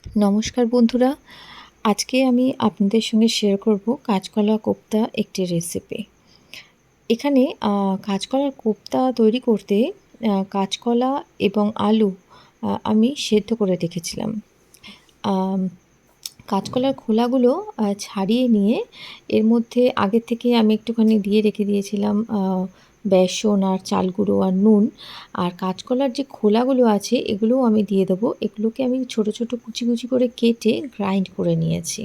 নমস্কার বন্ধুরা, আজকে আমি আপনাদের সঙ্গে শেয়ার করব কাঁচকলা কোপ্তা একটি রেসিপি। এখানে কাঁচকলার কোপ্তা তৈরি করতে কাঁচকলা এবং আলু আমি সেদ্ধ করে রেখেছিলাম। আম কাঁচকলার খোলাগুলো ছাড়িয়ে নিয়ে এর মধ্যে আগের থেকে আমি একটুখানি দিয়ে রেখে দিয়েছিলাম বেসন আর চাল গুঁড়ো আর নুন। আর কাঁচকলার যে খোলাগুলো আছে এগুলোও আমি দিয়ে দেবো। এগুলোকে আমি ছোট ছোট কুচি কুচি করে কেটে গ্রাইন্ড করে নিয়েছি।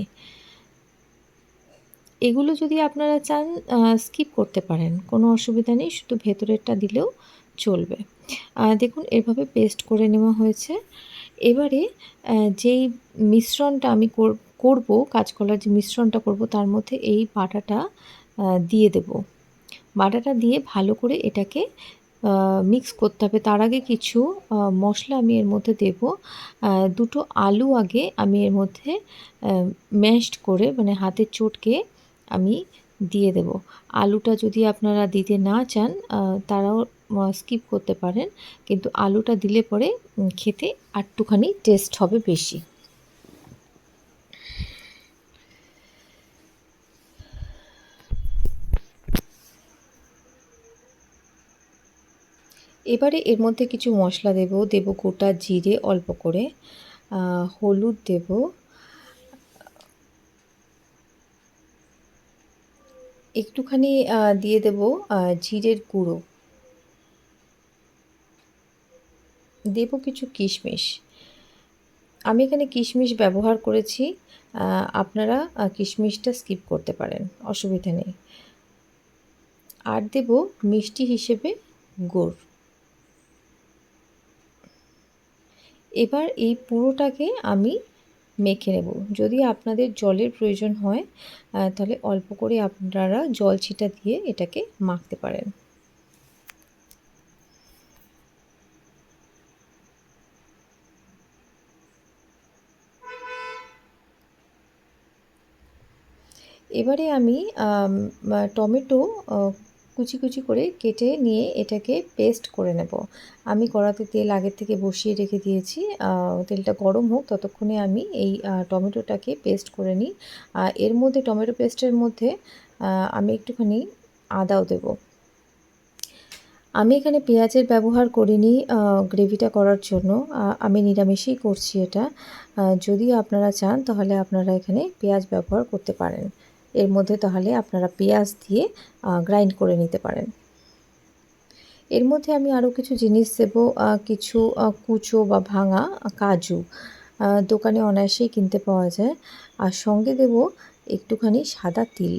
এগুলো যদি আপনারা চান স্কিপ করতে পারেন, কোনো অসুবিধা নেই, শুধু ভেতরেরটা দিলেও চলবে। দেখুন এভাবে পেস্ট করে নেওয়া হয়েছে। এবারে যেই মিশ্রণটা আমি করব, কাঁচকলার যে মিশ্রণটা করব তার মধ্যে এই বাটাটা দিয়ে দেব। বাটাটা দিয়ে ভালো করে এটাকে মিক্স করতে হবে। তার আগে কিছু মশলা আমি এর মধ্যে দেব। দুটো আলু আগে আমি এর মধ্যে ম্যাশড করে মানে হাতে চটকে আমি দিয়ে দেব। আলুটা যদি আপনারা দিতে না চান তারাও স্কিপ করতে পারেন, কিন্তু আলুটা দিলে পরে খেতে আরটুখানি টেস্ট হবে বেশি। এবারে এর মধ্যে কিছু মশলা দেব গোটা জিরে অল্প করে, হলুদ দেব, একটুখানি দিয়ে দেব জিরের গুঁড়ো, দেব কিছু কিশমিশ। আমি এখানে কিশমিশ ব্যবহার করেছি, আপনারা কিশমিশটা স্কিপ করতে পারেন, অসুবিধা নেই। আর দেব মিষ্টি হিসেবে গুড়। এবার এই পুরোটাকে আমি মেখে নেব। যদি আপনাদের জলের প্রয়োজন হয় তাহলে অল্প করে আপনারা জল ছিটা দিয়ে এটাকে মাখতে পারেন। এবারে আমি টমেটো কুচি কুচি করে কেটে নিয়ে এটাকে পেস্ট করে নেব। আমি কড়াতে তেল আগের থেকে বসিয়ে রেখে দিয়েছি, তেলটা গরম হোক ততক্ষণে আমি এই টমেটোটাকে পেস্ট করে নিই। এর মধ্যে টমেটো পেস্টের মধ্যে আমি একটুখানি আদাও দেব। আমি এখানে পেঁয়াজের ব্যবহার করিনি গ্রেভিটা করার জন্য, আমি নিরামিষেই করছি এটা। যদি আপনারা চান তাহলে আপনারা এখানে পেঁয়াজ ব্যবহার করতে পারেন। এর মধ্যে তাহলে আপনারা পেঁয়াজ দিয়ে গ্রাইন্ড করে নিতে পারেন। এর মধ্যে আমি আরও কিছু জিনিস দেব, কিছু কুচো বা ভাঙা কাজু, দোকানে অনায়াসেই কিনতে পাওয়া যায়। আর সঙ্গে দেব একটুখানি সাদা তিল।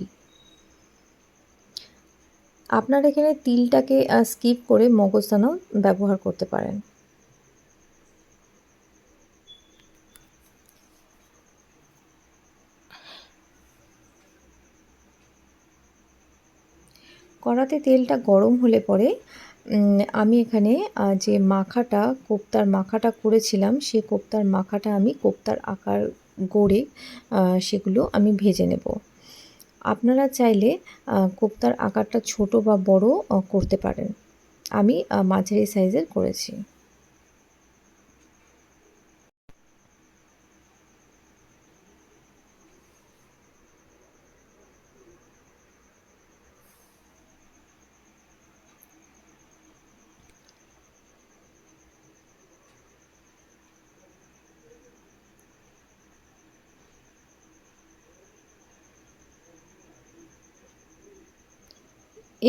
আপনারা এখানে তিলটাকে স্কিপ করে মগজদানাও ব্যবহার করতে পারেন। কড়াতে তেলটা গরম হলে পরে আমি এখানে যে মাখাটা কোপ্তার মাখাটা করেছিলাম সেই কোপ্তার মাখাটা আমি কোপ্তার আকার গড়ে সেগুলো আমি ভেজে নেব। আপনারা চাইলে কোপ্তার আকারটা ছোট বা বড় করতে পারেন। আমি মাঝারি সাইজের করেছি।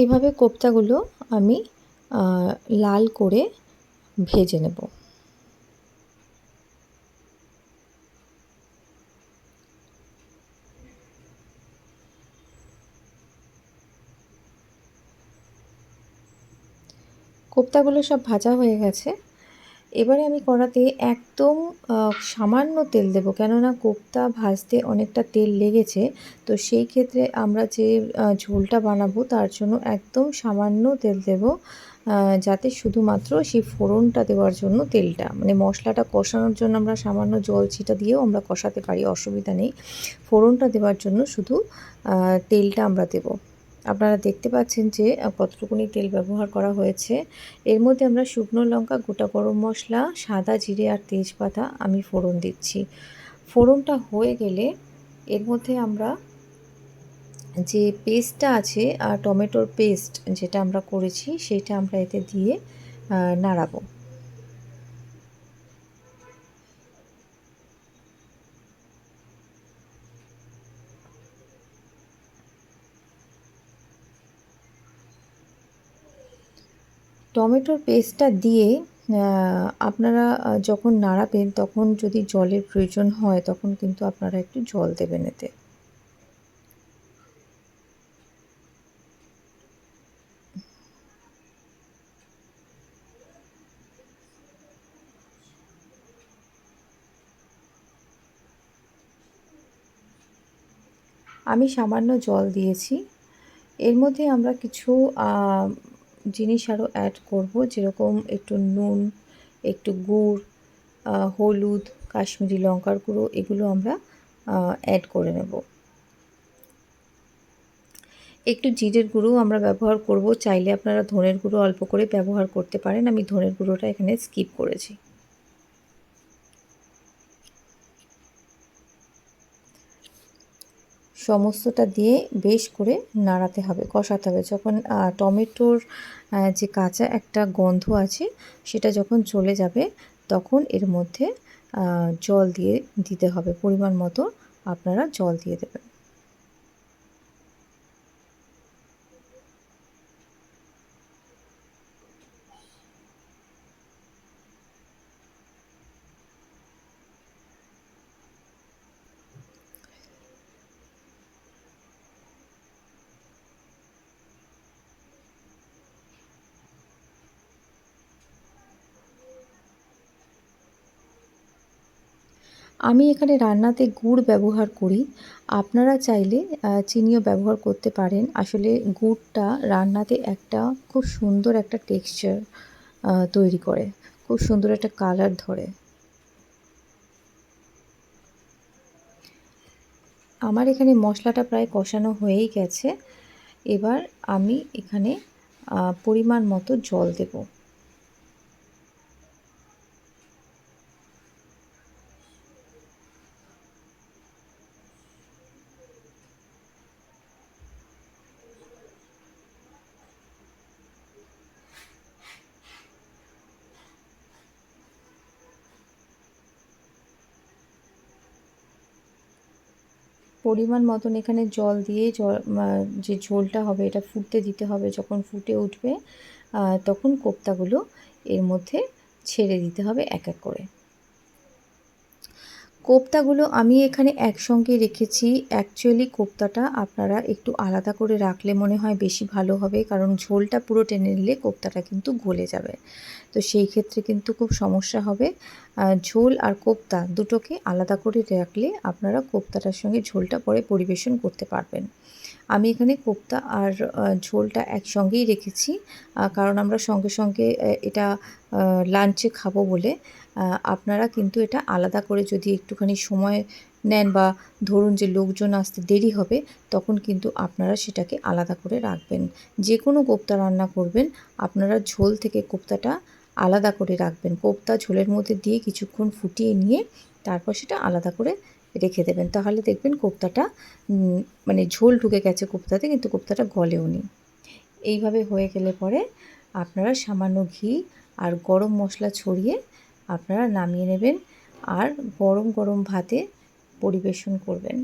এইভাবে কোপ্তাগুলো আমি লাল করে ভেজে নেব। কোপ্তাগুলো সব ভাজা হয়ে গেছে। এবারে আমি কড়াতে একদম সামান্য তেল দেব, কেননা কোপ্তা ভাজতে অনেকটা তেল লেগেছে। তো সেই ক্ষেত্রে আমরা যে ঝোলটা বানাবো তার জন্য একদম সামান্য তেল দেব, যাতে শুধুমাত্র সেই ফোড়নটা দেওয়ার জন্য তেলটা, মানে মশলাটা কষানোর জন্য আমরা সামান্য জল ছিটা দিয়েও আমরা কষাতে পারি, অসুবিধা নেই। ফোড়নটা দেওয়ার জন্য শুধু তেলটা আমরা দেব। আপনারা দেখতে পাচ্ছেন যে কতটুকুনি তেল ব্যবহার করা হয়েছে। এর মধ্যে আমরা শুকনো লঙ্কা, গোটা গরম মশলা, সাদা জিরে আর তেজপাতা আমি ফোড়ন দিচ্ছি। ফোড়নটা হয়ে গেলে এর মধ্যে আমরা যে পেস্টটা আছে, টমেটোর পেস্ট যেটা আমরা করেছি সেটা আমরা এতে দিয়ে নাড়াবো। টমেটোর পেস্টটা দিয়ে আপনারা যখন নাড়াবেন তখন যদি জলের প্রয়োজন হয় তখন কিন্তু আপনারা একটু জল দেবেন এতে। আমি সামান্য জল দিয়েছি। এর মধ্যে আমরা কিছু জিনিস আরও অ্যাড করব, যেরকম একটু নুন, একটু গুড়, হলুদ, কাশ্মীরি লঙ্কার গুঁড়ো, এগুলো আমরা অ্যাড করে নেব। একটু জিরের গুঁড়ো আমরা ব্যবহার করব, চাইলে আপনারা ধনের গুঁড়ো অল্প করে ব্যবহার করতে পারেন। আমি ধনের গুঁড়োটা এখানে স্কিপ করেছি। সমস্তটা দিয়ে বেশ করে নাড়াতে হবে, কষাতে হবে। যখন টমেটোর যে কাঁচা একটা গন্ধ আছে সেটা যখন চলে যাবে তখন এর মধ্যে জল দিয়ে দিতে হবে, পরিমাণ মতো আপনারা জল দিয়ে দেবেন। আমি এখানে রান্নাতে গুড় ব্যবহার করি। আপনারা চাইলে চিনিও ব্যবহার করতে পারেন। আসলে গুড়টা রান্নাতে একটা খুব সুন্দর একটা টেক্সচার তৈরি করে, খুব সুন্দর একটা কালার ধরে। আমার এখানে মশলাটা প্রায় কষানো হয়েই গেছে। এবার আমি এখানে পরিমাণ মতো জল দেব। পরিমাণ মতন এখানে জল দিয়ে যে ঝোলটা হবে এটা ফুটতে দিতে হবে। যখন ফুটে উঠবে তখন কোপ্তাগুলো এর মধ্যে ছেড়ে দিতে হবে এক এক করে। কোপ্তাগুলো আমি এখানে একসঙ্গে রেখেছি। অ্যাকচুয়ালি কোপ্তাটা আপনারা একটু আলাদা করে রাখলে মনে হয় বেশি ভালো হবে, কারণ ঝোলটা পুরো টেনে নিলে কোপ্তাটা কিন্তু গলে যাবে। তো সেই ক্ষেত্রে কিন্তু খুব সমস্যা হবে। ঝোল আর কোপ্তা দুটোকে আলাদা করে রাখলে আপনারা কোপ্তাটার সঙ্গে ঝোলটা পরে পরিবেশন করতে পারবেন। আমি এখানে কোপ্তা আর ঝোলটা একসঙ্গেই রেখেছি, কারণ আমরা সঙ্গে সঙ্গে এটা লাঞ্চে খাবো বলে। আপনারা কিন্তু এটা আলাদা করে যদি একটুখানি সময় নেন বা ধরুন যে লোকজন আসতে দেরি হবে তখন কিন্তু আপনারা সেটাকে আলাদা করে রাখবেন। যে কোনো কোপ্তা রান্না করবেন আপনারা ঝোল থেকে কোপ্তাটা আলাদা করে রাখবেন। কোপ্তা ঝোলের মধ্যে দিয়ে কিছুক্ষণ ফুটিয়ে নিয়ে তারপর সেটা আলাদা করে রেখে দেবেন। তাহলে দেখবেন কোপ্তাটা মানে ঝোল ঢুকে গেছে কোপ্তাতে কিন্তু কোপ্তাটা গলেও নি। এইভাবে হয়ে গেলে পরে আপনারা সামান্য ঘি আর গরম মশলা ছড়িয়ে আপনারা নামিয়ে নেবেন আর গরম গরম ভাতে পরিবেশন করবেন।